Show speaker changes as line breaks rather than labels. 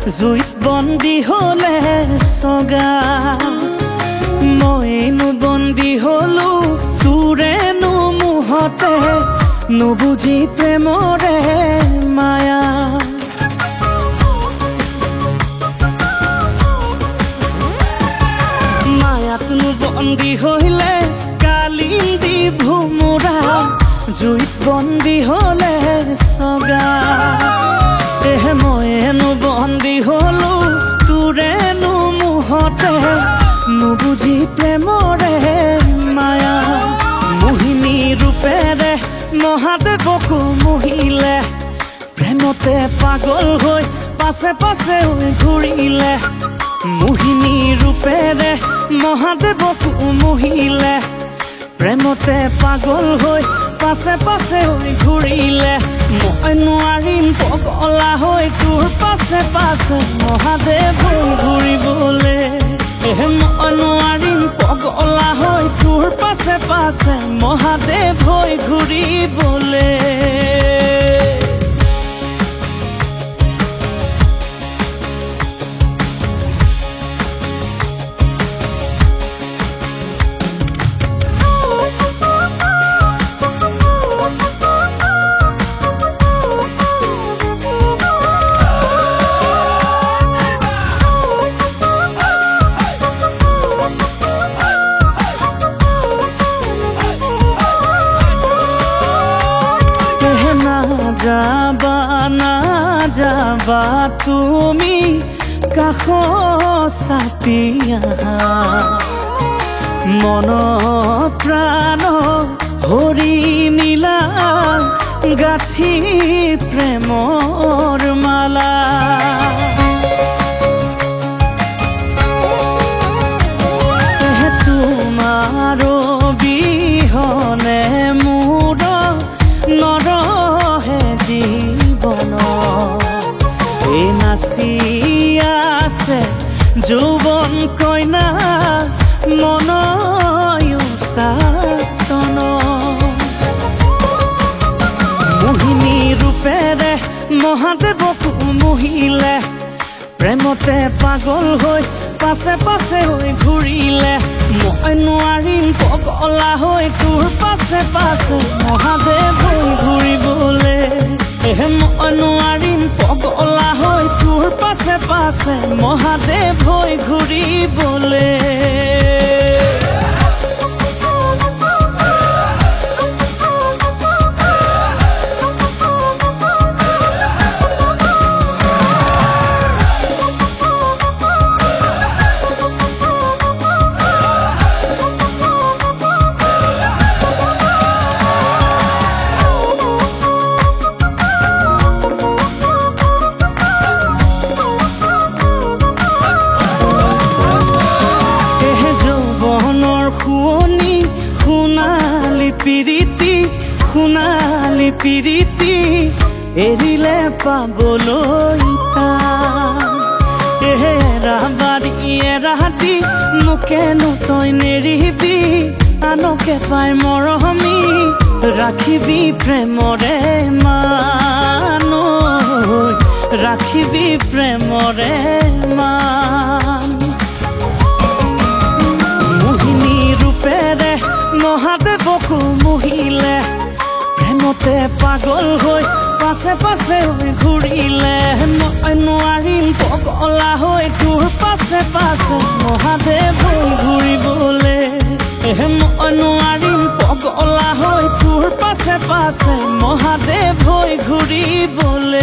জুইত বন্দী হলে চগা মইনো বন্দী হলো তোৰেনো মুহতে নুবুজি প্ৰেমৰে মায়া মায়াতনো বন্দী হইলে কালিন্দি ভোমোৰা জুইত বন্দী হলে চগা মইনো বন্দী হলো তোৰেনো মুহতে নুবুজি প্ৰেমৰে মায়া মোহিনী ৰূপেৰে মহাদেৱকো মোহিলে প্ৰেমতে পাগল হৈ পাছে পাছে ঘূৰিলে মোহিনী ৰূপেৰে মহাদেৱকো মোহিলে প্ৰেমতে পাগল হৈ পাছে পাছে ঘূৰিলে মই নোৱাৰিম পগলা হৈ তোৰ পাছে পাছে মহাদেৱ ঘূৰিবলে মই নোৱাৰিম পগলা হৈ তোৰ পাছে পাছে মহাদেৱ হৈ ঘূৰিবলে যাবা তুমি কাষ চাপিয়া মন প্ৰাণ হৰি নীলা গাঁঠি প্ৰেমৰ মালা তোমাৰ বিহনে মোৰ নৰহে জীৱন এই নাচি আছে যৌৱন কইনা মনয়ো চাতন মোহিনী ৰূপেৰে মহাদেৱকো মোহিলে প্ৰেমতে পাগল হৈ পাছে পাছে ঘূৰিলে মই নোৱাৰিম পগলা হৈ তোৰ পাছে পাছে মহাদেৱ ঘূৰিবলে মই নোৱাৰিম পগলা হৈ তোৰ পাছে পাছে মহাদেৱ হৈ ঘূৰিবলে সোণালী পিৰিতি এৰিলে পাবলৈ এৰাবাৰী এৰাতি মোকেনো তই নেৰিবি আনকে পাই মৰমি ৰাখিবি প্ৰেমৰে মান ৰাখিবি প্ৰেমৰে মান মোহিনী ৰূপেৰে মহাদেৱকো মোহিলে প্ৰেমতে পাগল হৈ পাছে পাছে ঘূৰিলে মই নোৱাৰিম পগলা হৈ তোৰ পাছে পাছে মহাদেৱ ঘূৰিবলে মই নোৱাৰিম পগলা হৈ তোৰ পাছে পাছে মহাদেৱ ঘূৰিবলে